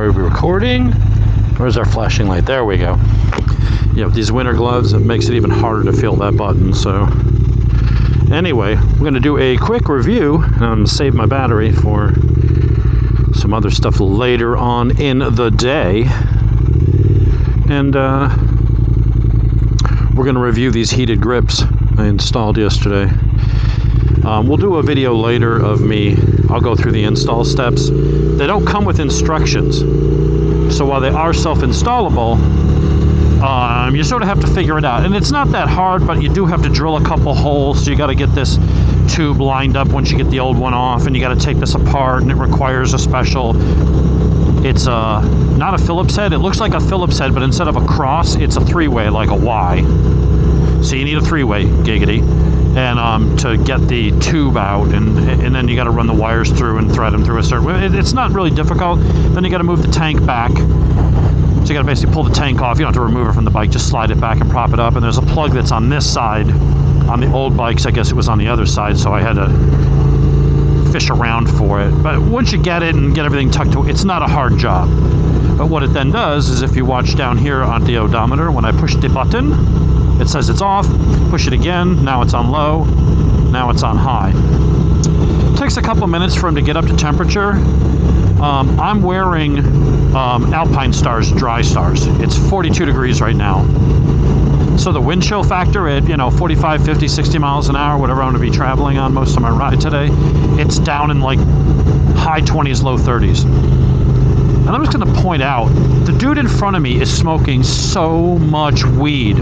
Are we recording? Where's our flashing light? There we go. Yeah, with these winter gloves, it makes it even harder to feel that button. So anyway, I'm going to do a quick review and save my battery for some other stuff later on in the day. And we're going to review these heated grips I installed yesterday. We'll do a video later of me. I'll go through the install steps. They don't come with instructions. So while they are self-installable, you sort of have to figure it out. And it's not that hard, but you do have to drill a couple holes. So you got to get this tube lined up once you get the old one off, and you got to take this apart, and it requires a special... It's not a Phillips head. It looks like a Phillips head, but instead of a cross, it's a three-way, like a Y. So you need a three-way, giggity, and to get the tube out, and then you got to run the wires through and thread them through a certain way. It's not really difficult. Then you got to move the tank back. So you got to basically pull the tank off. You don't have to remove it from the bike. Just slide it back and prop it up. And there's a plug that's on this side. On the old bikes, I guess it was on the other side, so I had to fish around for it. But once you get it and get everything tucked away, it's not a hard job. But what it then does is, if you watch down here on the odometer, when I push the button, it says it's off. Push it again. Now it's on low. Now it's on high. It takes a couple minutes for him to get up to temperature. I'm wearing Alpine Stars Dry Stars. It's 42 degrees right now. So the wind chill factor at, 45, 50, 60 miles an hour, whatever I'm going to be traveling on most of my ride today, it's down in like high 20s, low 30s. And I'm just going to point out, the dude in front of me is smoking so much weed.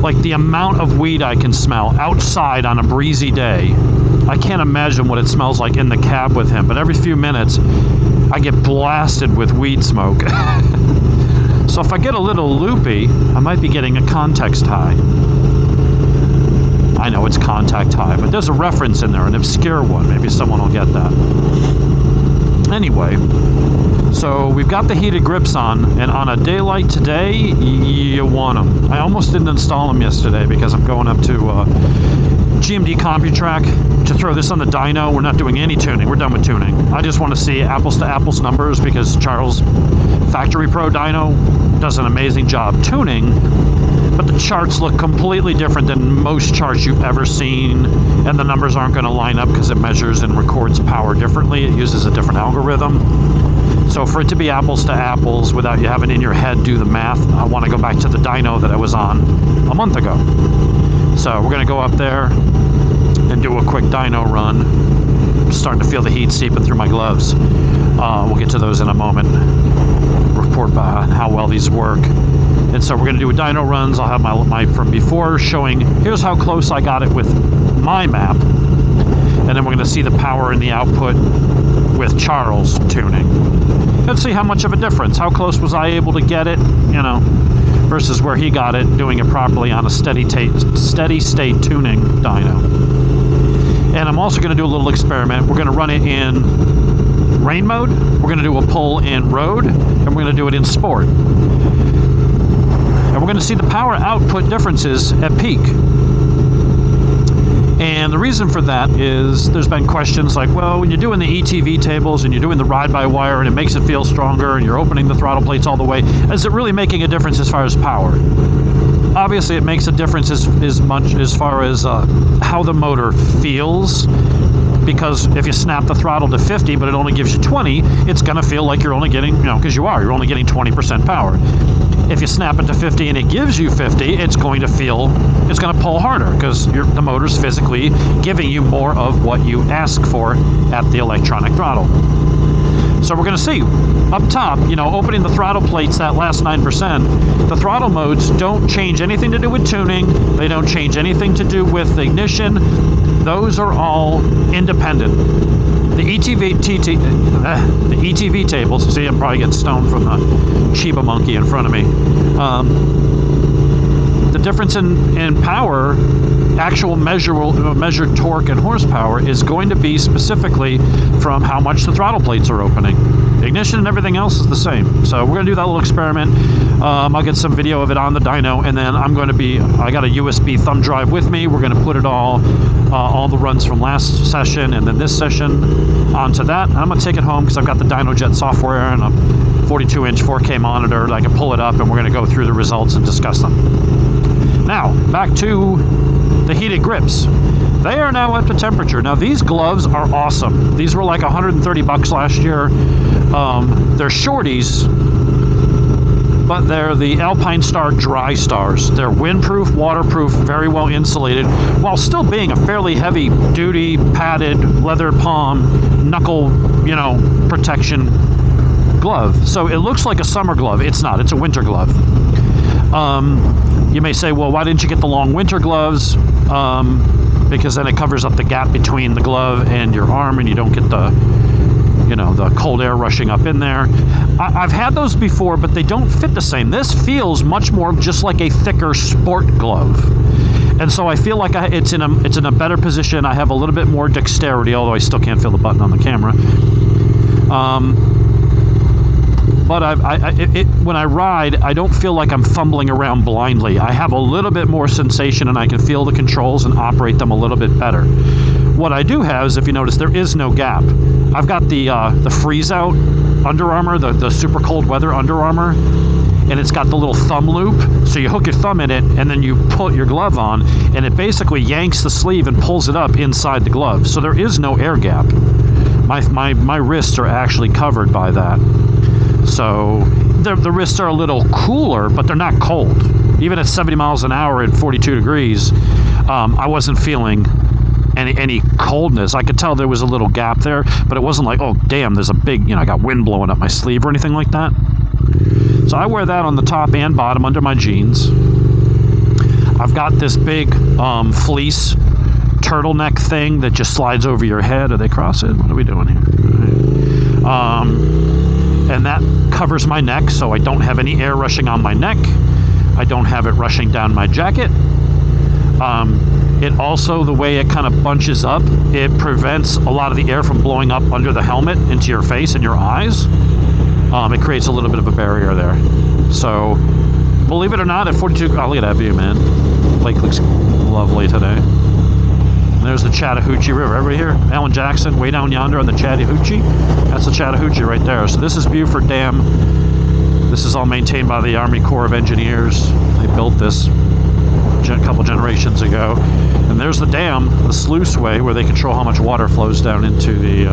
Like the amount of weed I can smell outside on a breezy day. I can't imagine what it smells like in the cab with him, but every few minutes I get blasted with weed smoke. So if I get a little loopy, I might be getting a context high. I know it's contact high, but there's a reference in there, an obscure one. Maybe someone will get that. Anyway, so we've got the heated grips on, and on a day like today, you want them. I almost didn't install them yesterday because I'm going up to GMD CompuTrack to throw this on the dyno. We're not doing any tuning. We're done with tuning. I just want to see apples to apples numbers, because Charles' Factory Pro dyno does an amazing job tuning, but the charts look completely different than most charts you've ever seen, and the numbers aren't going to line up because it measures and records power differently. It uses a different algorithm. So for it to be apples to apples without you having in your head do the math, I want to go back to the dyno that I was on a month ago. So we're going to go up there and do a quick dyno run. I'm starting to feel the heat seeping through my gloves. We'll get to those in a moment. Report on how well these work. And so we're going to do a dyno runs. I'll have my from before showing, here's how close I got it with my map. And then we're going to see the power and the output with Charles tuning. Let's see how much of a difference. How close was I able to get it, versus where he got it, doing it properly on a steady state tuning dyno. And I'm also going to do a little experiment. We're going to run it in rain mode, we're going to do a pull in road, and we're going to do it in sport. And we're going to see the power output differences at peak. And the reason for that is there's been questions like, well, when you're doing the ETV tables and you're doing the ride-by-wire and it makes it feel stronger and you're opening the throttle plates all the way, is it really making a difference as far as power? Obviously, it makes a difference as much as far as how the motor feels, because if you snap the throttle to 50 but it only gives you 20, it's going to feel like you're only getting, because you're only getting 20% power. If you snap it to 50 and it gives you 50, it's going to pull harder, because the motor's physically giving you more of what you ask for at the electronic throttle. So we're going to see up top, opening the throttle plates, that last 9%, the throttle modes don't change anything to do with tuning. They don't change anything to do with ignition. Those are all independent. The ETV tables, see, I'm probably getting stoned from the Chiba monkey in front of me. The difference in power, actual measured torque and horsepower, is going to be specifically from how much the throttle plates are opening. ignition and everything else is the same. So we're gonna do that little experiment. I'll get some video of it on the dyno, and then I got a USB thumb drive with me. We're gonna put it all the runs from last session and then this session onto that. And I'm gonna take it home because I've got the DynoJet software and a 42-inch 4K monitor that I can pull it up, and we're gonna go through the results and discuss them. Now, back to the heated grips. They are now up to temperature. Now, these gloves are awesome. These were like 130 bucks last year. They're shorties, but they're the Alpine Star Dry Stars. They're windproof, waterproof, very well insulated, while still being a fairly heavy-duty, padded, leather palm, knuckle, protection glove. So it looks like a summer glove. It's not. It's a winter glove. You may say, well, why didn't you get the long winter gloves? Because then it covers up the gap between the glove and your arm, and you don't get the cold air rushing up in there. I've had those before, but they don't fit the same. This feels much more just like a thicker sport glove. And so I feel like it's in a better position. I have a little bit more dexterity, although I still can't feel the button on the camera. But when I ride, I don't feel like I'm fumbling around blindly. I have a little bit more sensation, and I can feel the controls and operate them a little bit better. What I do have is, if you notice, there is no gap. I've got the freeze out Under Armour, the super cold weather Under Armour, and it's got the little thumb loop. So you hook your thumb in it, and then you put your glove on, and it basically yanks the sleeve and pulls it up inside the glove. So there is no air gap. My wrists are actually covered by that. So the wrists are a little cooler, but they're not cold. Even at 70 miles an hour at 42 degrees, I wasn't feeling any coldness. I could tell there was a little gap there, but it wasn't like, oh damn, there's a big, I got wind blowing up my sleeve or anything like that. So I wear that on the top and bottom under my jeans. I've got this big fleece turtleneck thing that just slides over your head. Are they crossing? What are we doing here? And that covers my neck, so I don't have any air rushing on my neck. I don't have it rushing down my jacket. It also, the way it kind of bunches up, it prevents a lot of the air from blowing up under the helmet into your face and your eyes. It creates a little bit of a barrier there. So, believe it or not, at 42, oh, look at that view, man. Lake looks lovely today. And there's the Chattahoochee River. Everybody here? Alan Jackson, way down yonder on the Chattahoochee. That's the Chattahoochee right there. So this is Buford Dam. This is all maintained by the Army Corps of Engineers. They built this a couple generations ago. And there's the dam, the sluiceway, where they control how much water flows down into the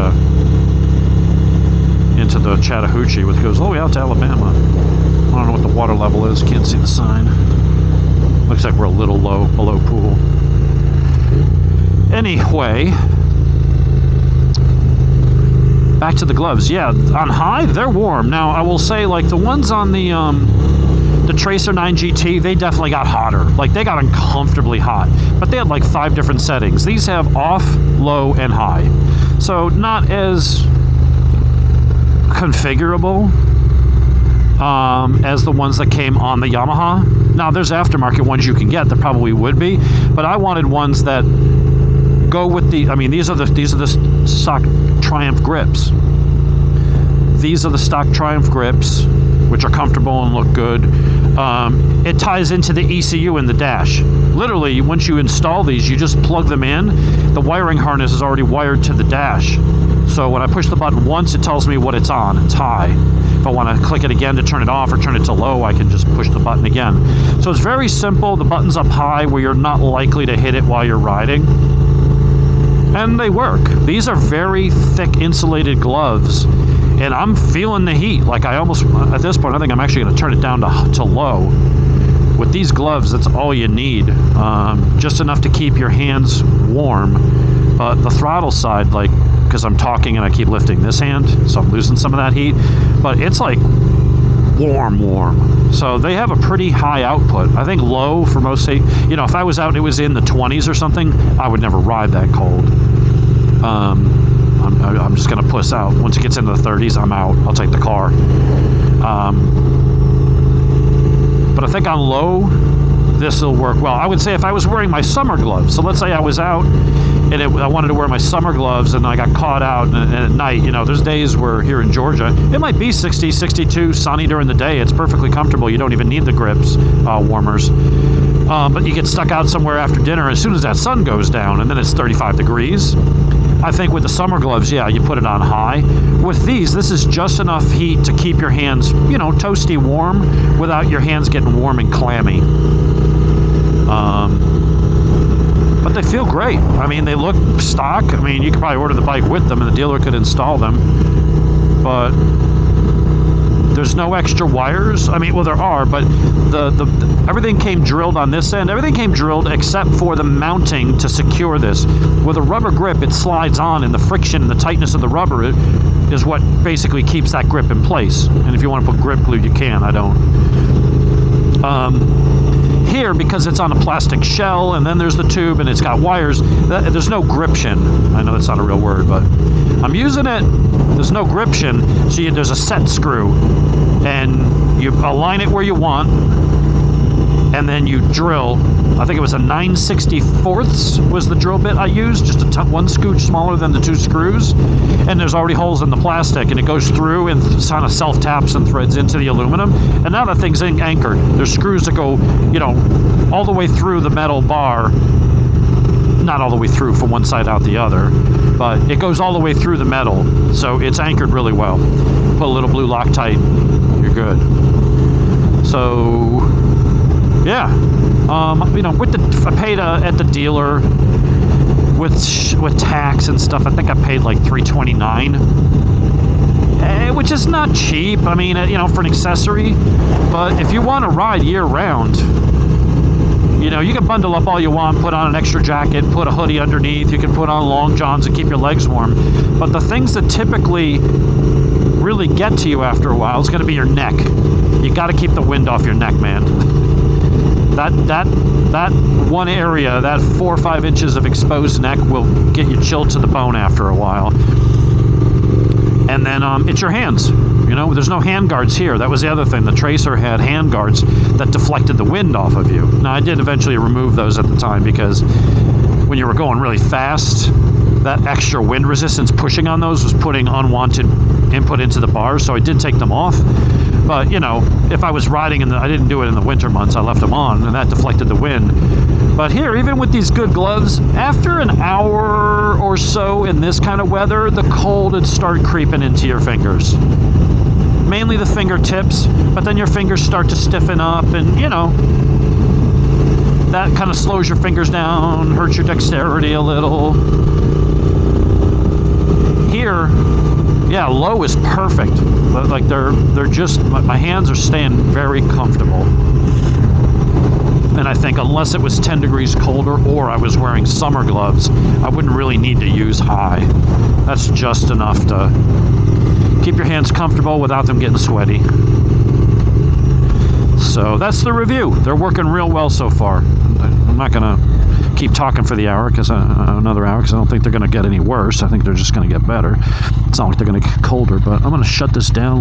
Chattahoochee, which goes all the way out to Alabama. I don't know what the water level is. Can't see the sign. Looks like we're a little low, below pool. Anyway, back to the gloves. Yeah, on high, they're warm. Now, I will say, like, the ones on the Tracer 9 GT, they definitely got hotter. Like, they got uncomfortably hot. But they had, like, 5 different settings. These have off, low, and high. So, not as configurable as the ones that came on the Yamaha. Now, there's aftermarket ones you can get that probably would be. But I wanted ones that go with these are the stock Triumph grips. These are the stock Triumph grips, which are comfortable and look good. It ties into the ECU in the dash. Literally, once you install these, you just plug them in. The wiring harness is already wired to the dash. So when I push the button once, it tells me what it's on. It's high. If I want to click it again to turn it off or turn it to low, I can just push the button again. So it's very simple. The button's up high where you're not likely to hit it while you're riding. And they work. These are very thick insulated gloves, and I'm feeling the heat. Like, I almost, at this point, I think I'm actually going to turn it down to low. With these gloves, that's all you need. Just enough to keep your hands warm. But the throttle side, like, because I'm talking and I keep lifting this hand, so I'm losing some of that heat. But it's like warm. So they have a pretty high output. I think low for most, if I was out and it was in the 20s or something, I would never ride that cold. I'm just going to puss out. Once it gets into the 30s, I'm out. I'll take the car. But I think on low, this will work well. I would say if I was wearing my summer gloves, so let's say I was out and I wanted to wear my summer gloves and I got caught out, and at night, you know, there's days where here in Georgia, it might be 60, 62, sunny during the day. It's perfectly comfortable. You don't even need the grips warmers. But you get stuck out somewhere after dinner as soon as that sun goes down, and then it's 35 degrees. I think with the summer gloves, yeah, you put it on high. With these, this is just enough heat to keep your hands, you know, toasty warm without your hands getting warm and clammy. But they feel great. I mean, they look stock. I mean, you could probably order the bike with them and the dealer could install them. But there's no extra wires. I mean, well, there are, but the everything came drilled on this end. Everything came drilled except for the mounting to secure this. With a rubber grip, it slides on, and the friction and the tightness of the rubber is what basically keeps that grip in place. And if you want to put grip glue, you can. I don't. Here, because it's on a plastic shell, and then there's the tube, and it's got wires, there's no gription. I know that's not a real word, but I'm using it. There's no gription, so there's a set screw, and you align it where you want, and then you drill. I think it was a 9/64 was the drill bit I used, just one scooch smaller than the two screws, and there's already holes in the plastic, and it goes through and kind of self-taps and threads into the aluminum, and now that thing's anchored. There's screws that go, you know, all the way through the metal bar, not all the way through from one side out the other, but it goes all the way through the metal, so it's anchored really well. Put a little blue Loctite, you're good. So yeah, you know, I paid at the dealer with tax and stuff. I think I paid like $329, which is not cheap. I mean, you know, for an accessory. But if you want to ride year round, you know, you can bundle up all you want, put on an extra jacket, put a hoodie underneath. You can put on long johns and keep your legs warm. But the things that typically really get to you after a while is going to be your neck. You got to keep the wind off your neck, man. That one area, that 4 or 5 inches of exposed neck will get you chilled to the bone after a while. And then it's your hands. You know, there's no hand guards here. That was the other thing. The Tracer had hand guards that deflected the wind off of you. Now, I did eventually remove those at the time because when you were going really fast, that extra wind resistance pushing on those was putting unwanted input into the bars, so I did take them off. But, you know, if I was riding I didn't do it in the winter months, I left them on, and that deflected the wind. But here, even with these good gloves, after an hour or so in this kind of weather, the cold would start creeping into your fingers. Mainly the fingertips, but then your fingers start to stiffen up, and, you know, that kind of slows your fingers down, hurts your dexterity a little. Here, yeah, low is perfect. Like they're just, my hands are staying very comfortable. And I think unless it was 10 degrees colder or I was wearing summer gloves, I wouldn't really need to use high. That's just enough to keep your hands comfortable without them getting sweaty. So that's the review. They're working real well so far. I'm not going to keep talking for the hour, another hour, because I don't think they're going to get any worse. I think they're just going to get better. It's not like they're going to get colder, but I'm going to shut this down.